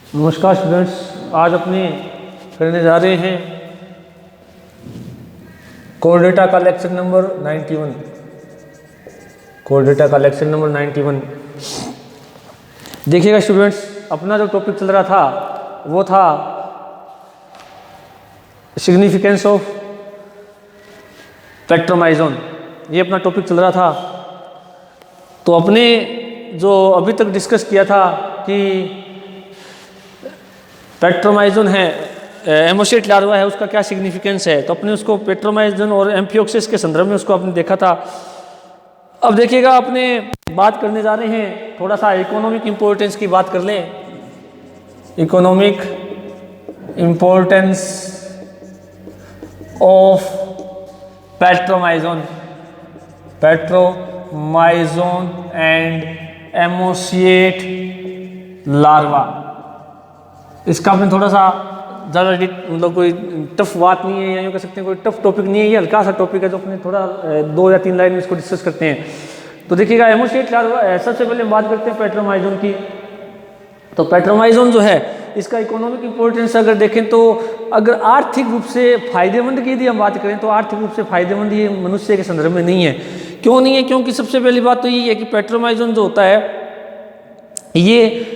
नमस्कार स्टूडेंट्स, आज अपने करने जा रहे हैं कोर डेटा का लेक्चर नंबर 91। कोर डेटा का लेक्चर नंबर 91। देखिएगा स्टूडेंट्स, अपना जो टॉपिक चल रहा था वो था सिग्निफिकेंस ऑफ पेट्रोमाइजोन। ये अपना टॉपिक चल रहा था। तो अपने जो अभी तक डिस्कस किया था कि पेट्रोमाइजोन है, एमोसेट लार्वा है, उसका क्या सिग्निफिकेंस है। तो अपने उसको पेट्रोमाइजोन और एम्फियोक्सिस के संदर्भ में उसको आपने देखा था। अब देखिएगा, अपने बात करने जा रहे हैं, थोड़ा सा इकोनॉमिक इंपॉर्टेंस की बात कर लें। Economic importance of Petromyzon and ammocoete larva. इसका आपने थोड़ा सा ज़्यादा मतलब कोई टफ बात नहीं है, या यूँ कह सकते हैं कोई टफ टॉपिक नहीं है। ये हल्का सा टॉपिक है जो अपने थोड़ा 2 या 3 लाइन में इसको डिस्कस करते हैं। तो देखिएगा, एमोसिएट लार्वा, सबसे पहले हम बात करते हैं पेट्रोमाइजोन की। तो पेट्रोमाइजोन जो है, इसका इकोनॉमिक इंपॉर्टेंस अगर देखें तो अगर आर्थिक रूप से फायदेमंद की यदि हम बात करें तो आर्थिक रूप से फायदेमंद ये मनुष्य के संदर्भ में नहीं है। क्यों नहीं है? क्योंकि सबसे पहली बात तो ये है कि पेट्रोमाइजोन जो होता है, ये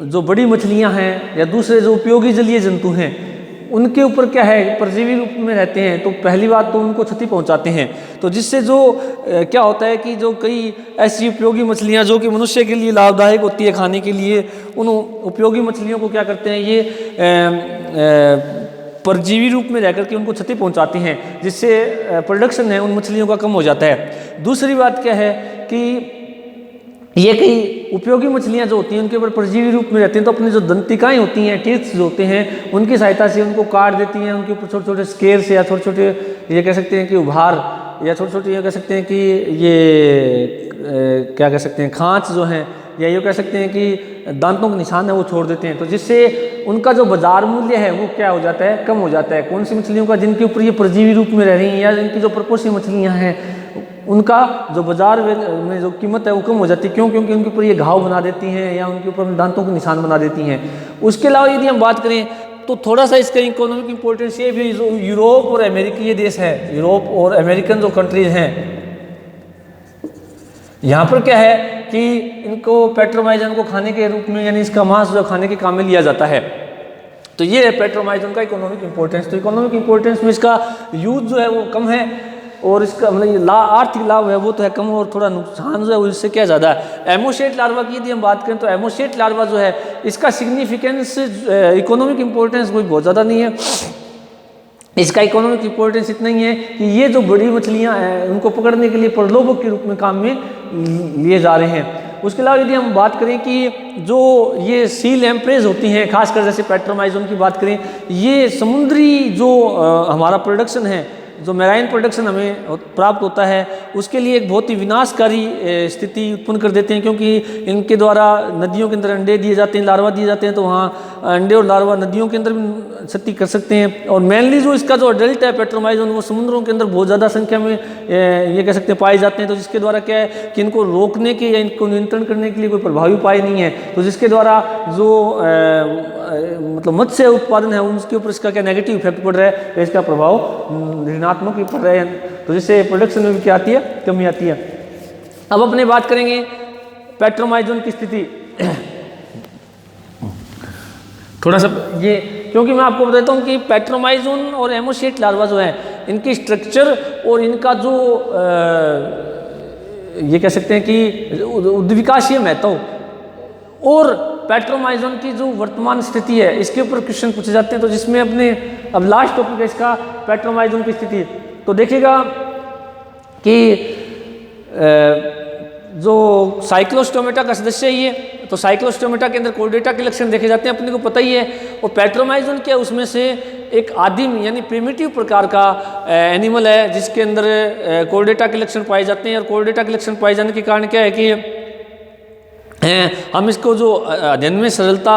जो बड़ी मछलियां हैं या दूसरे जो उपयोगी जलीय जंतु हैं उनके ऊपर क्या है, परजीवी रूप में रहते हैं। तो पहली बात तो उनको क्षति पहुंचाते हैं। तो जिससे जो क्या होता है कि जो कई ऐसी उपयोगी मछलियां जो कि मनुष्य के लिए लाभदायक होती है खाने के लिए, उन उपयोगी मछलियों को क्या करते हैं, ये परजीवी रूप में रहकर के उनको क्षति पहुंचाते हैं, जिससे प्रोडक्शन है उन मछलियों का कम हो जाता है। दूसरी बात क्या है कि ये कई उपयोगी मछलियां जो होती हैं उनके ऊपर परजीवी रूप में रहती हैं। तो अपनी जो दंतिकाएं होती हैं, टीथ्स जो होते हैं, उनकी सहायता से उनको काट देती हैं। उनके ऊपर छोटे छोटे स्केल्स या छोटे छोटे ये कह सकते हैं कि उभार, या छोटे छोटे ये कह सकते हैं कि ये क्या कह सकते हैं, खांच जो हैं, या ये कह सकते हैं कि दांतों के निशान है वो छोड़ देते हैं। तो जिससे उनका जो बाजार मूल्य है वो क्या हो जाता है, कम हो जाता है। कौन सी मछलियों का, जिनके ऊपर ये परजीवी रूप में रह रही हैं, या जिनकी जो प्रपोषी मछलियाँ हैं, उनका जो बाजार में जो कीमत है वो कम हो जाती है। क्यों? क्योंकि उनके ऊपर ये घाव बना देती हैं या उनके ऊपर दांतों के निशान बना देती हैं। उसके अलावा यदि हम बात करें तो थोड़ा सा इसका इकोनॉमिक इंपॉर्टेंस ये भी, जो यूरोप और अमेरिकी ये देश है, यूरोप और अमेरिकन जो कंट्रीज हैं, यहाँ पर क्या है कि इनको पेट्रोमाइजोन को खाने के रूप में, यानी इसका मांस जो खाने के काम में लिया जाता है। तो ये है पेट्रोमाइजोन का इकोनॉमिक इंपॉर्टेंस। तो इकोनॉमिक इंपॉर्टेंस में इसका यूज जो है वो कम है, और इसका मतलब आर्थिक लाभ है वो तो है कम, और थोड़ा नुकसान जो है उससे क्या ज़्यादा है। एमोसेट लार्वा की यदि हम बात करें तो एमोसेट लार्वा जो है, इसका सिग्निफिकेंस, इकोनॉमिक इंपॉर्टेंस कोई बहुत ज़्यादा नहीं है। इसका इकोनॉमिक इंपॉर्टेंस इतना ही है कि ये जो बड़ी मछलियां हैं उनको पकड़ने के लिए प्रलोभक के रूप में काम में लिए जा रहे हैं। उसके अलावा यदि हम बात करें कि जो ये सी लैम्प्रेज होती हैं, खासकर जैसे पेट्रोमाइजोन की बात करें, ये समुद्री जो हमारा प्रोडक्शन है, जो मैराइन प्रोडक्शन हमें प्राप्त होता है, उसके लिए एक बहुत ही विनाशकारी स्थिति उत्पन्न कर देते हैं। क्योंकि इनके द्वारा नदियों के अंदर अंडे दिए जाते हैं, लार्वा दिए जाते हैं, तो वहाँ अंडे और लार्वा नदियों के अंदर भी क्षति कर सकते हैं। और मेनली जो इसका जो अडल्ट है पेट्रोमाइजोन, वो समुद्रों के अंदर बहुत ज़्यादा संख्या में ये कह सकते हैं पाए जाते हैं। तो जिसके द्वारा क्या है कि इनको रोकने के या इनको नियंत्रण करने के लिए कोई प्रभावी उपाय नहीं है। तो जिसके द्वारा जो मतलब मत्स्य उत्पादन है उसके ऊपर इसका क्या नेगेटिव इफेक्ट पड़ रहा है, इसका प्रभाव ऋणात्मक ही पड़ रहा है। तो जिससे प्रोडक्शन में भी क्या आती है, कमी आती है। अब अपने बात करेंगे पेट्रोमाइजोन की स्थिति। थोड़ा सा ये, क्योंकि मैं आपको बताता हूँ कि पेट्रोमाइजोन और एमोसेट लार्वा जो है, इनकी स्ट्रक्चर और इनका जो ये कह सकते हैं कि उद्विकाशीय महत्व और पेट्रोमाइजोन की जो वर्तमान स्थिति है, इसके ऊपर क्वेश्चन पूछे जाते हैं। तो जिसमें अपने अब लास्ट टॉपिक है इसका, पेट्रोमाइजोन की स्थिति। तो देखिएगा कि जो साइक्लोस्टोमेटा का सदस्य है ये, तो साइक्लोस्टोमेटा के अंदर कोर्डेटा के लक्षण देखे जाते हैं, अपने को पता ही है। और पेट्रोमाइजोन क्या, उसमें से एक आदिम यानी प्रिमिटिव प्रकार का एनिमल है जिसके अंदर कोर्डेटा के लक्षण पाए जाते हैं। और कोर्डेटा के लक्षण पाए जाने के कारण क्या है कि हम इसको जो अध्ययन में सरलता,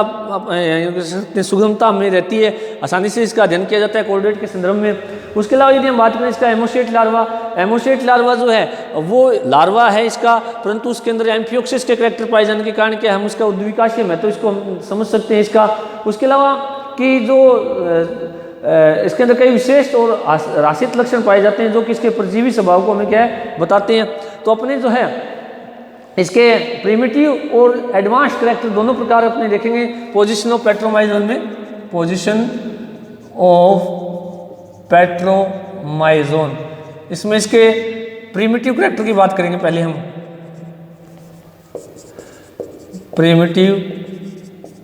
सुगमता में रहती है, आसानी से इसका अध्ययन किया जाता है कोर्डेट के संदर्भ में। उसके अलावा यदि हम बात करें इसका एमोसेट लार्वा, एमोसेट लार्वा जो है वो लार्वा है इसका, परंतु उसके अंदर एम्फियोक्सिस के करैक्टर पाए जाने के कारण क्या हम उसका उद्विकाशीय महत्व इसको हम समझ सकते हैं इसका। उसके अलावा कि जो इसके अंदर कई विशेष और राशित लक्षण पाए जाते हैं जो कि इसके परजीवी स्वभाव को हमें क्या है बताते हैं। तो अपने जो है इसके प्रिमिटिव और एडवांस करैक्टर दोनों प्रकार अपने देखेंगे पोजीशन ऑफ पेट्रोमाइजोन में। पोजीशन ऑफ पेट्रोमाइजोन, इसमें इसके प्रिमिटिव करैक्टर की बात करेंगे पहले हम। प्रिमिटिव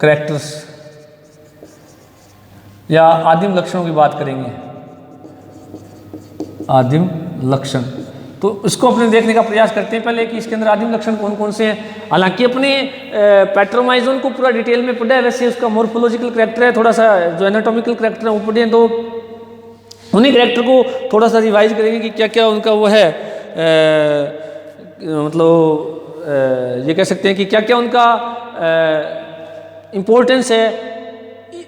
करैक्टर्स या आदिम लक्षणों की बात करेंगे। आदिम लक्षण, तो इसको अपने देखने का प्रयास करते हैं पहले कि इसके अंदर आदिम लक्षण कौन कौन से हैं। हालांकि अपने पेट्रोमाइजोन को पूरा डिटेल में पढ़ा है, वैसे उसका मॉर्फोलॉजिकल करैक्टर है, थोड़ा सा जो एनाटॉमिकल करैक्टर है वो पढ़े, तो उन्हीं करैक्टर को थोड़ा सा रिवाइज करेंगे कि क्या क्या उनका वो है, मतलब ये कह सकते हैं कि क्या क्या उनका इम्पोर्टेंस है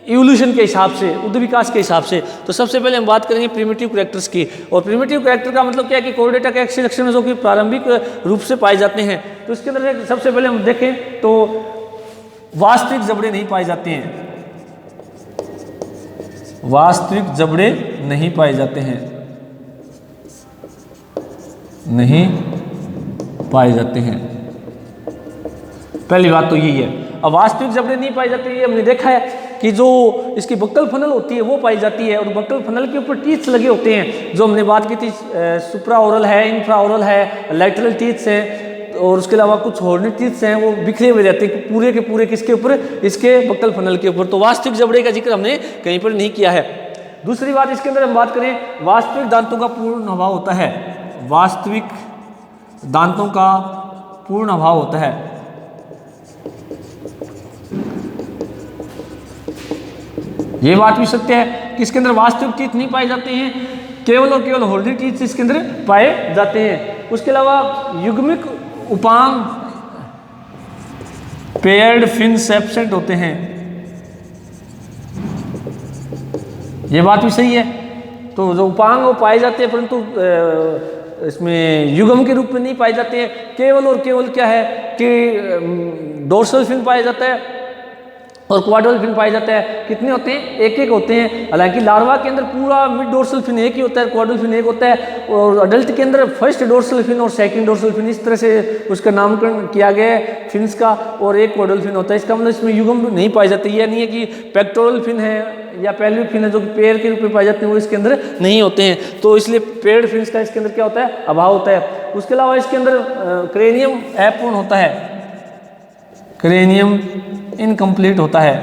इवोल्यूशन के हिसाब से, उद्ध विकास के हिसाब से। तो सबसे पहले हम बात करेंगे प्रिमिटिव करैक्टर्स की। और प्रिमिटिव करैक्टर का मतलब क्या है कि कोर्डेटा के ऐसे लक्षण जो कि प्रारंभिक रूप से पाए जाते हैं। तो इसके अंदर सबसे पहले हम देखें तो वास्तविक जबड़े नहीं पाए जाते हैं, वास्तविक जबड़े नहीं पाए जाते हैं, नहीं पाए जाते हैं। पहली बात तो यही है। अब वास्तविक जबड़े नहीं पाए जाते, ये हमने देखा है कि जो इसकी बक्कल फनल होती है वो पाई जाती है, और बक्कल फनल के ऊपर टीथ्स लगे होते हैं, जो हमने बात की थी सुप्रा ओरल है, इंफ्रा ओरल है, लैटरल टीथ्स हैं, और उसके अलावा कुछ हॉर्नी टीथ्स हैं वो बिखरे हुए रहते हैं पूरे के पूरे किसके ऊपर, इसके बक्कल फनल के ऊपर। तो वास्तविक जबड़े का जिक्र हमने कहीं पर नहीं किया है। दूसरी बात इसके अंदर हम बात करें, वास्तविक दांतों का पूर्ण अभाव होता है, वास्तविक दांतों का पूर्ण अभाव होता है। ये बात भी सत्य है कि इसके अंदर वास्तविक टीथ नहीं पाए जाते हैं, केवल और केवल होल्डी टीथ इसके अंदर पाए जाते हैं। उसके अलावा युग्मिक उपांग पेयर्ड फिन्स एब्सेंट होते हैं, ये बात भी सही है। तो जो उपांग वो पाए जाते हैं परंतु इसमें युग्म के रूप में नहीं पाए जाते हैं, केवल और केवल क्या है कि डोर्सल फिन पाया जाता है और क्वाड्रल फिन पाया जाता है। कितने होते हैं? एक एक होते हैं। हालांकि लार्वा के अंदर पूरा मिड डोर्सल फिन एक ही होता है, क्वाड्रल फिन एक होता है, और अडल्ट के अंदर फर्स्ट डोर्सल फिन और सेकंड डोर्सल फिन, इस तरह से उसका नामकरण किया गया है फिन्स का, और एक क्वाड्रल फिन होता है। इसका मतलब इसमें युग्म नहीं पाए जाते। यह नहीं है कि पेक्टोरल फिन है या पेल्विक फिन है जो कि पेयर के रूप में पाए जाते हैं, वो इसके अंदर नहीं होते हैं। तो इसलिए पेयर्ड फिन्स का इसके अंदर क्या होता है? अभाव होता है। उसके अलावा इसके अंदर क्रेनियम अपूर्ण होता है, क्रेनियम इनकम्प्लीट होता है,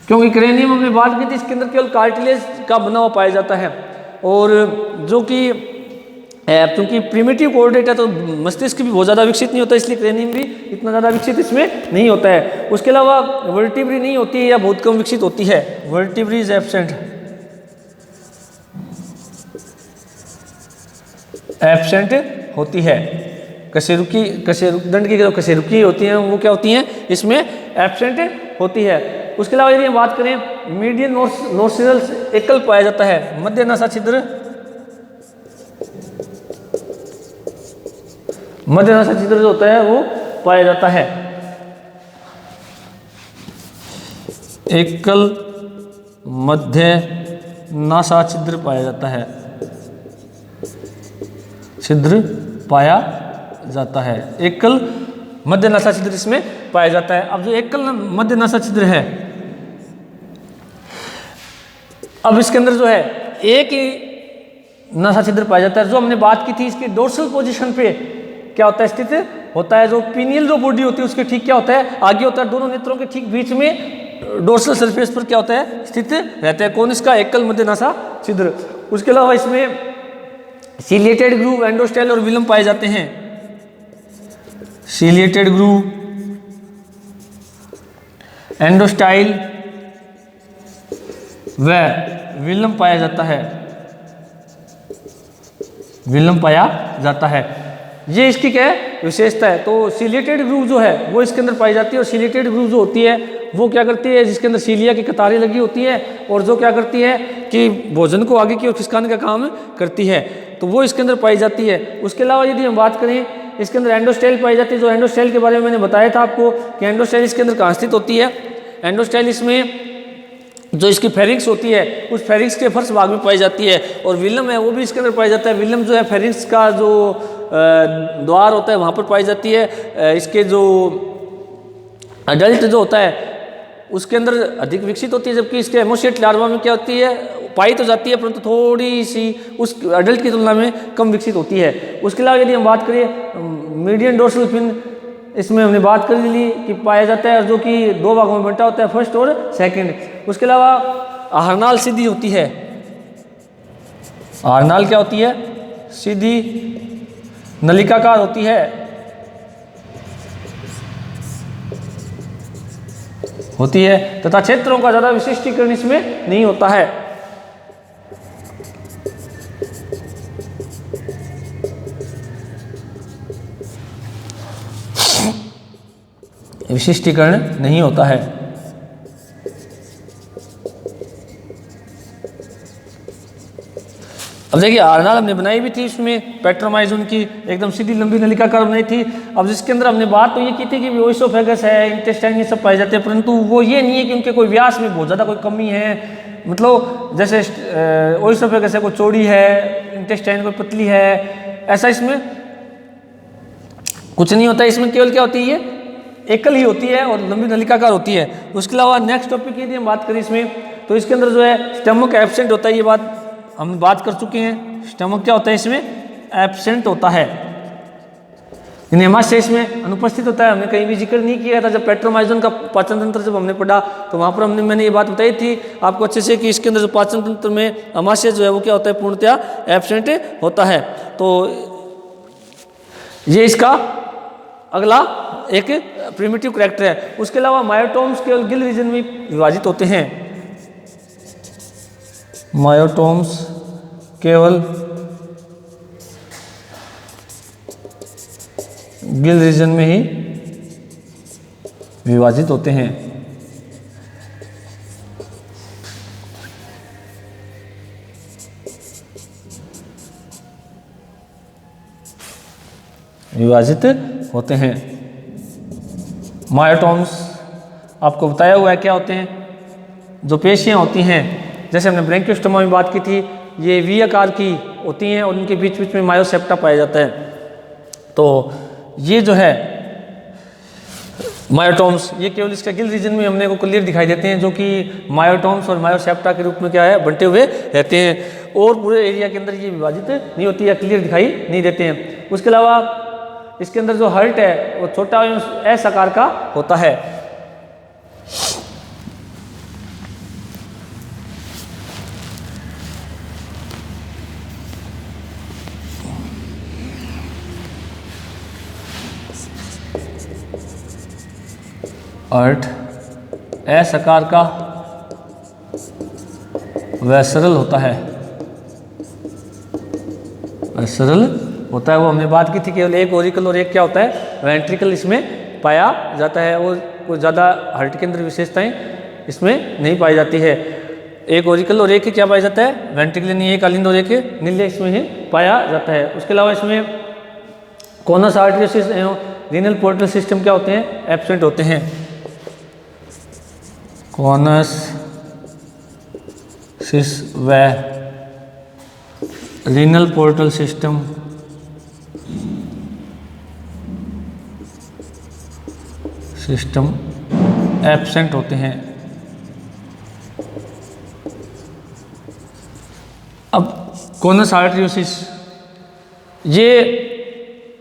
क्योंकि क्रेनियम हमने बात की थी इसके अंदर केवल कार्टिलेज का बना हुआ पाया जाता है, और जो कि क्योंकि प्रिमिटिव कोर्डेट है तो मस्तिष्क भी बहुत ज़्यादा विकसित नहीं होता, इसलिए क्रेनियम भी इतना ज़्यादा विकसित इसमें नहीं होता है। उसके अलावा वर्टिब्री नहीं होती है या बहुत कम विकसित होती है, वर्टिब्री इज एब्सेंट, एब्सेंट होती है। कशेरुकी, कशेरुकदंड की जो कशेरुकी होती हैं वो क्या होती हैं? इसमें एब्सेंट होती है। उसके अलावा यदि हम बात करें मीडियन नोस्ट्रिल्स एकल पाया जाता है, मध्य नासा छिद्र, मध्य नासा छिद्र जो होता है वो पाया जाता है। एकल मध्य नासा छिद्र पाया जाता है, छिद्र पाया जाता है, एकल मध्य नासा छिद्र इसमें पाया जाता है। अब जो एकल मध्य नासा छिद्र है, अब इसके अंदर जो है एक ही नासा छिद्र पाया जाता है। जो हमने बात की थी इसकी डोर्सल पोजीशन पे क्या होता है? स्थित होता है। जो पिनियल जो बॉडी होती है उसके ठीक क्या होता है? आगे होता है, दोनों नेत्रों के ठीक बीच में डोर्सल सरफेस पर क्या होता है? स्थित रहता है। कौन? इसका एकल मध्य नासा छिद्र। उसके अलावा इसमें सीलिएटेड ग्रूव, एंडोस्टाइल और विलम पाए जाते हैं, सीलिएटेड ग्रूव, एंडोस्टाइल व विलम पाया जाता है, विलम पाया जाता है। ये इसकी क्या है? विशेषता है। तो सीलिएटेड ग्रूव जो है वो इसके अंदर पाई जाती है, और सीलिएटेड ग्रूव जो होती है वो क्या करती है? जिसके अंदर सीलिया की कतारें लगी होती है, और जो क्या करती है कि भोजन को आगे की ओर खिसकाने का काम करती है, तो वो इसके अंदर पाई जाती है। उसके अलावा यदि हम बात करें, इसके अंदर एंडोस्टेल पाई जाती है। जो एंडोस्टेल के बारे में मैंने बताया था आपको कि एंडोस्टेल इसके अंदर कहाँ स्थित होती है। एंडोस्टेल इसमें जो इसकी फेरिंक्स होती है उस फेरिंक्स के फर्स्ट भाग में पाई जाती है, और विलम है वो भी इसके अंदर पाई जाता है। विलम जो है फेरिंक्स का जो द्वार होता है वहाँ पर पाई जाती है। इसके जो अडल्ट जो होता है उसके अंदर अधिक विकसित होती है, जबकि इसके हेमोसिएट लार्वा में क्या होती है, पाई तो जाती है परंतु थोड़ी सी उस अडल्ट की तुलना में कम विकसित होती है। उसके अलावा यदि हम बात करें मीडियन डोर्सल फिन, इसमें हमने बात कर ली कि पाया जाता है, और जो कि दो भागों में बंटा होता है, फर्स्ट और सेकंड। उसके अलावा आहरनाल सीधी होती है। आहरनाल क्या होती है, सीधी नलिकाकार होती है, तथा क्षेत्रों का ज्यादा विशिष्टीकरण इसमें नहीं होता है। विशिष्टीकरण नहीं होता है। अब देखिए आहरनाल हमने बनाई भी थी, इसमें पेट्रोमाइजोन की एकदम सीधी लंबी नलिकाकार बनाई थी। अब जिसके अंदर हमने बात तो ये की थी कि ओइसोफेगस है, इंटेस्टाइन, ये सब पाए जाते हैं, परंतु वो ये नहीं है कि उनके कोई व्यास में बहुत ज़्यादा कोई कमी है। मतलब जैसे ओइसोफेगस है, कोई चौड़ी है, इंटेस्टाइन कोई पतली है, ऐसा इसमें कुछ नहीं होता। इसमें केवल क्या होती है, एकल ही होती है और लंबी नलिकाकार होती है। उसके अलावा नेक्स्ट टॉपिक यदि हम बात करें इसमें, तो इसके अंदर जो है स्टमक एब्सेंट होता है। ये बात हम बात कर चुके हैं। स्टमक क्या होता है, इसमें एब्सेंट होता है, हेमाशय इसमें अनुपस्थित होता है। हमने कहीं भी जिक्र नहीं किया था जब पेट्रोमाइजोन का पाचन तंत्र जब हमने पढ़ा, तो वहाँ पर मैंने ये बात बताई थी आपको अच्छे से कि इसके अंदर जो पाचन तंत्र में अमाशय जो है वो क्या होता है, पूर्णतया एब्सेंट होता है। तो ये इसका अगला एक प्रिमिटिव कैरेक्टर है। उसके अलावा मायोटोम्स केवल गिल रीजन में विभाजित होते हैं। मायोटोम्स केवल गिल रीजन में ही विभाजित होते हैं। विभाजित होते हैं। मायोटोम्स आपको बताया हुआ है क्या होते हैं, जो पेशियां होती हैं, जैसे हमने ब्रैंकियोस्टोमा में बात की थी, ये वी आकार की होती हैं और उनके बीच बीच में मायोसेप्टा पाया जाता है। तो ये जो है मायोटोम्स, ये केवल इसका गिल रीजन में हमने को क्लियर दिखाई देते हैं, जो कि मायोटोम्स और मायोसेप्टा के रूप में क्या है, बंटे हुए रहते हैं, और पूरे एरिया के अंदर ये विभाजित नहीं होती है, क्लियर दिखाई नहीं देते हैं। उसके अलावा इसके अंदर जो हर्ट है वो छोटा एस आकार का होता है। हर्ट एस आकार का वह सरल होता है, सरल होता है। वो हमने बात की थी केवल एक ओरिकल और एक क्या होता है, वेंट्रिकल इसमें पाया जाता है, और कोई ज़्यादा हर्ट के अंदर विशेषताएं इसमें नहीं पाई जाती है। एक ओरिकल और एक ही क्या पाया जाता है, वेंट्रिकल, नहीं एक अलिंद और एक नीले इसमें ही पाया जाता है। उसके अलावा इसमें कोनस आर्टरियोसिस एवं रीनल पोर्टल सिस्टम क्या होते हैं, एब्सेंट होते हैं। कोनस सिस व रीनल पोर्टल सिस्टम एब्सेंट होते हैं। अब कोनस आर्टरियोसिस, ये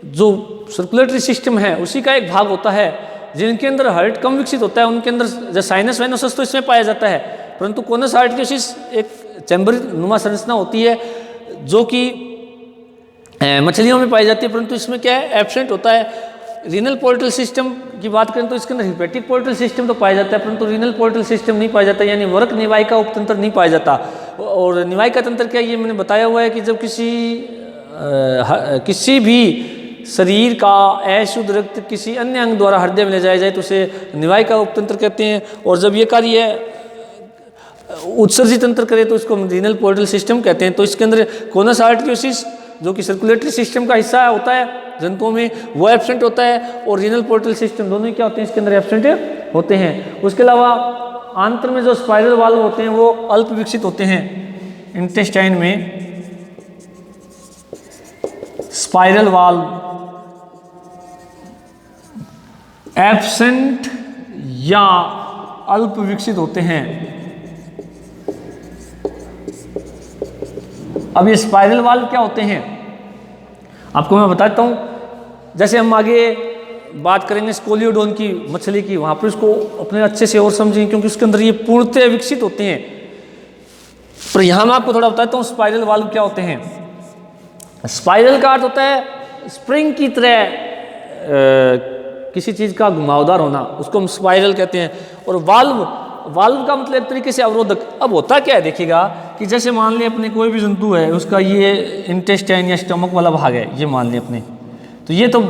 जो सर्कुलेटरी सिस्टम है उसी का एक भाग होता है। जिनके अंदर हार्ट कम विकसित होता है उनके अंदर साइनस वेनोसस तो इसमें पाया जाता है, परंतु कोनस आर्टरियोसिस एक चैम्बर नुमा संरचना होती है जो कि मछलियों में पाई जाती है, परंतु इसमें क्या है, एब्सेंट होता है। रीनल पोर्टल सिस्टम की बात करें तो इसके अंदर हिपेटिक पोर्टल सिस्टम तो पाया जाता है, परंतु रीनल पोर्टल सिस्टम नहीं पाया जाता, यानी वर्क निवायिका उपतंत्र नहीं पाया जाता। और निवायिका तंत्र क्या, ये मैंने बताया हुआ है कि जब किसी भी शरीर का अशुद्ध रक्त किसी अन्य अंग द्वारा हृदय में ले जाया जाए तो उसे निवायिका उपतंत्र कहते हैं। और जब ये कार्य उत्सर्जित तंत्र करें तो इसको हम रीनल पोर्टल सिस्टम कहते हैं। तो इसके अंदर कोनस आर्टरियोसिस जो कि सर्कुलेटरी सिस्टम का हिस्सा होता है जंतुओं में, वो एब्सेंट होता है, और रीनल पोर्टल सिस्टम दोनों ही क्या होते हैं इसके अंदर एब्सेंट होते हैं। उसके अलावा आंत्र में जो स्पाइरल वाल्व होते हैं वो अल्प विकसित होते हैं। इंटेस्टाइन में स्पाइरल वाल्व एब्सेंट या अल्प विकसित होते हैं। अब ये स्पाइरल वाल्व क्या होते हैं आपको मैं बताता हूं। जैसे हम आगे बात करेंगे स्कोलियोडोन की मछली की, वहां पर इसको अपने अच्छे से और समझेंगे क्योंकि उसके अंदर ये पूर्णतः विकसित होते हैं। पर यहां मैं आपको थोड़ा बताता हूं स्पाइरल वाल्व क्या होते हैं। स्पाइरल का अर्थ होता है स्प्रिंग की तरह किसी चीज का घुमावदार होना, उसको हम स्पाइरल कहते हैं। और वाल्व का मतलब एक तरीके से अवरोधक। अब होता क्या है देखिएगा कि जैसे मान लें अपने कोई भी जंतु है, उसका ये इंटेस्टाइन या स्टमक वाला भाग है, ये मान लें अपने, तो ये तो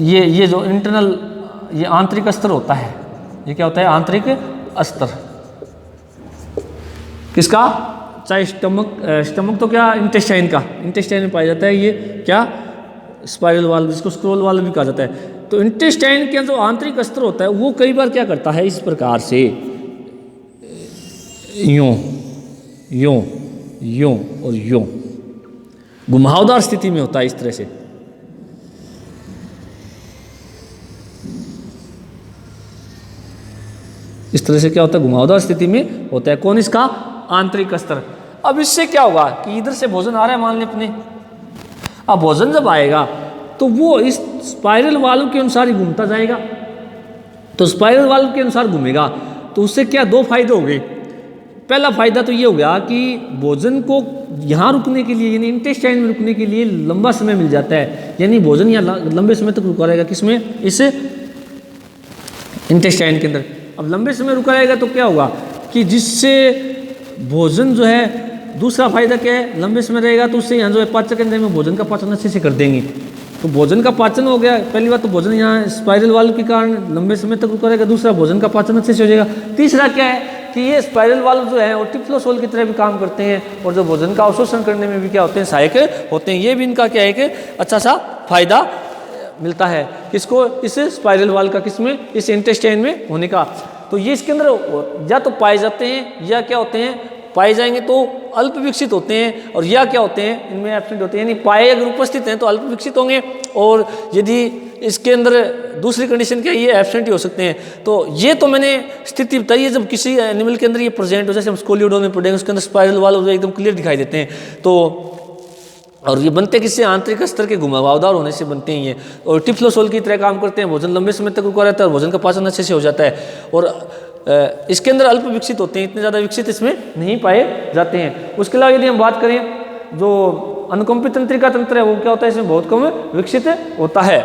ये जो इंटरनल ये आंतरिक अस्तर होता है, ये क्या होता है आंतरिक अस्तर किसका, चाहे स्टमक तो क्या इंटेस्टाइन में पाया जाता है, ये क्या स्पाइरल वाल्व जिसको स्क्रोल वाल्व भी कहा जाता है। तो इंटेस्टाइन के जो आंतरिक अस्तर होता है वो कई बार क्या करता है इस प्रकार से यूं यूं यूं और यूं घुमावदार स्थिति में होता है इस तरह से। इस तरह से क्या होता है घुमावदार स्थिति में होता है। कौन इसका आंतरिक अस्तर। अब इससे क्या होगा कि इधर से भोजन आ रहा है मान लें अपने, अब भोजन जब आएगा तो वो इस स्पाइरल वाल्व के अनुसार ही घूमता जाएगा। तो स्पाइरल वाल्व के अनुसार घूमेगा तो उससे क्या दो फायदे हो गए। पहला फायदा तो ये हो गया कि भोजन को यहाँ रुकने के लिए यानी इंटेस्टाइन में रुकने के लिए लंबा समय मिल जाता है, यानी भोजन यहाँ लंबे समय तक रुका रहेगा। किसमें, इस इंटेस्टाइन के अंदर। अब लंबे समय रुका रहेगा तो क्या होगा कि जिससे भोजन जो है, दूसरा फायदा क्या है, लंबे समय रहेगा तो उससे यहाँ जो है पाचक एंजाइम में भोजन का पाचन अच्छे से कर देंगे। तो भोजन का पाचन हो गया, पहली बात तो भोजन यहाँ स्पाइरल वाल्व के कारण लंबे समय तक रुका रहेगा, दूसरा भोजन का पाचन अच्छे से हो जाएगा। तीसरा क्या है कि ये स्पाइरल वाल्व जो है वो टिफ्लोसोल की तरह भी काम करते हैं और जो भोजन का अवशोषण करने में भी क्या होते हैं, सहायक होते हैं। ये भी इनका क्या है कि अच्छा सा फायदा मिलता है किसको, इस स्पाइरल वाल्व का, किसमें, इस इंटेस्टाइन में होने का। तो ये इसके अंदर या तो पाए जाते हैं या क्या होते हैं, पाए जाएंगे तो अल्प विकसित होते हैं, और या क्या होते हैं इनमें एब्सेंट होते हैं, यानी पाए अगर उपस्थित हैं तो अल्प विकसित होंगे, और यदि इसके अंदर दूसरी कंडीशन क्या है, ये एब्सेंट ही हो सकते हैं। तो ये तो मैंने स्थिति बताई है जब किसी एनिमल के अंदर ये प्रेजेंट हो, जैसे हम स्कोलियोडोन में पढ़ेंगे उसके अंदर स्पाइरल वाल्व एकदम क्लियर दिखाई देते हैं। तो और ये बनते किससे, आंतरिक स्तर के घुमावदार होने से बनते हैं ये, और टिफ्लोसोल की तरह काम करते हैं। भोजन लंबे समय तक रुका रहता है और भोजन का पाचन अच्छे से हो जाता है, और इसके अंदर अल्प विकसित होते हैं, इतने ज़्यादा विकसित इसमें नहीं पाए जाते हैं। उसके अलावा यदि हम बात करें जो अनुकंपित तंत्रिका तंत्र है वो क्या होता है, इसमें बहुत कम विकसित होता है।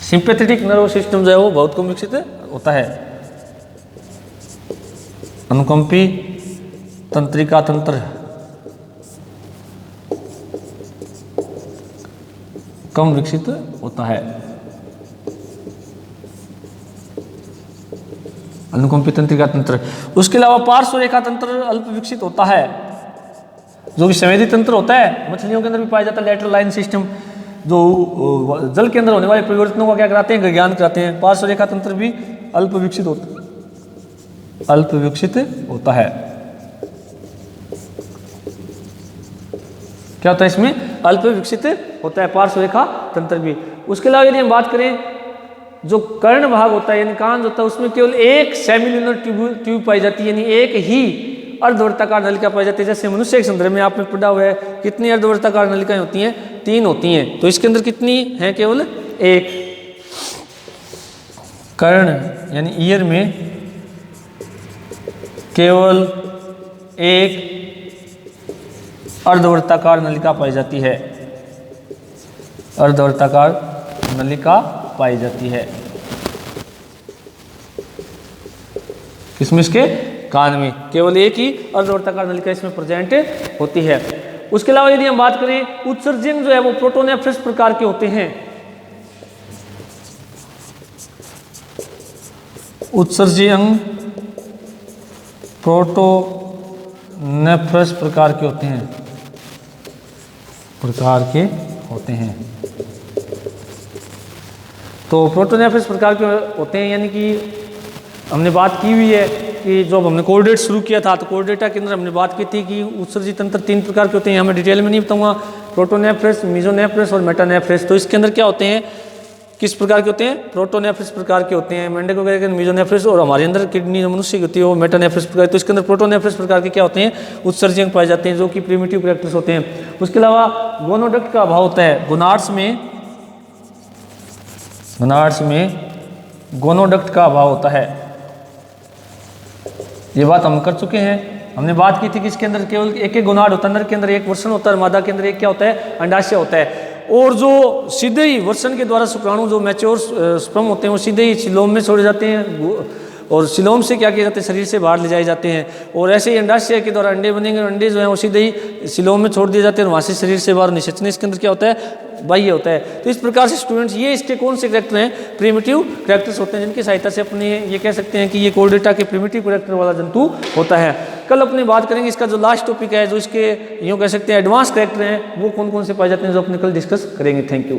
सिंपैथेटिक नर्व सिस्टम जो है वो बहुत कम विकसित होता है। अनुकंपी तंत्रिका तंत्र कम विकसित होता है। अनुकंपी तंत्रिका तंत्र। उसके अलावा पार्श्व रेखा तंत्र अल्प विकसित होता है, जो कि संवेदी तंत्र होता है, मछलियों के अंदर भी पाया जाता है। लेटरल लाइन सिस्टम जो जल के अंदर होने वाले परिवर्तनों का क्या कराते हैं, ज्ञान कराते हैं। पार्श्व रेखा तंत्र भी अल्प विकसित होता है। क्या होता है इसमें, अल्प विकसित होता है पार्श्व रेखा तंत्र भी। उसके अलावा यदि हम बात करें जो कर्ण भाग होता है यानी कान होता है, उसमें केवल एक सेमिल्यूनर ट्यूब पाई जाती है, यानी एक ही अर्धवर्ताकार नलिका पाई जाती है। जैसे मनुष्य के संदर्भ में आपने पढ़ा हुआ है कितनी अर्धवर्ताकार नलिकाएं होती हैं, 3 होती हैं। तो इसके अंदर कितनी हैं, केवल एक। कर्ण यानी ईयर में केवल एक अर्धवर्ताकार नलिका पाई जाती है, अर्धवर्ताकार नलिका पाई जाती है। किसमें, इसके कान में केवल एक ही अर्धवर्ताकार नलिका इसमें प्रेजेंट होती है। उसके अलावा यदि हम बात करें उत्सर्जन जो है वो प्रोटोनेफ्रस प्रकार के होते हैं। उत्सर्जी अंग प्रोटोनेफ्रस प्रकार के होते हैं, तो प्रोटोनेफ्रस प्रकार के होते हैं, यानी कि हमने बात की हुई है कि जब हमने कोऑर्डिनेट शुरू किया था तो कोऑर्डिनेटा के अंदर हमने बात की थी कि उत्सर्जी तंत्र 3 प्रकार के होते हैं। यहाँ मैं डिटेल में नहीं बताऊंगा, प्रोटोनेफ्रस, मेसोनेफ्रस और मेटानेफ्रस। तो इसके अंदर क्या होते हैं, किस प्रकार के होते हैं, प्रोटोनेफ्रस प्रकार के होते हैं। मेंढक वगैरह के मेसोनेफ्रस, और हमारे अंदर किडनी जो मनुष्य की होती है वो मेटानेफ्रस प्रकार। तो इसके अंदर प्रोटोनेफ्रस प्रकार के क्या होते हैं, उत्सर्जी अंग पाए जाते हैं जो कि प्रिमिटिव कैरेक्टर्स होते हैं। उसके अलावा गोनोडक्ट का अभाव होता है, गोनाड्स में गोनोडक्ट का अभाव होता है। ये बात हम कर चुके हैं। हमने बात की थी कि इसके अंदर केवल एक गोनाड होता है, नर के अंदर एक वर्षण होता है, मादा के अंदर एक क्या होता है, अंडाशय होता है। और जो सीधे ही वर्षण के द्वारा शुक्राणु जो मैच्योर स्पर्म होते हैं वो सीधे ही सीलोम में छोड़े जाते हैं, और सीलोम से क्या किया जाता है, शरीर से बाहर ले जाए जाते हैं। और ऐसे ही अंडाशय के द्वारा अंडे बनेंगे, अंडे जो हैं वो सीधे ही सीलोम में छोड़ दिए जाते हैं और वहाँ से शरीर से बाहर निषेचन इसके अंदर क्या होता है, बाह्य होता है। तो इस प्रकार से स्टूडेंट्स ये इसके कौन से कैरेक्टर हैं, प्रिमिटिव कैरेक्टर्स होते हैं, जिनकी सहायता से अपने ये कह सकते हैं कि ये कोर्डेटा के प्रिमिटिव कैरेक्टर वाला जंतु होता है। कल अपने बात करेंगे इसका जो लास्ट टॉपिक है, जो इसके यूँ कह सकते हैं एडवांस कैरेक्टर हैं, वो कौन कौन से पाए जाते हैं, जो अपने कल डिस्कस करेंगे। Thank you.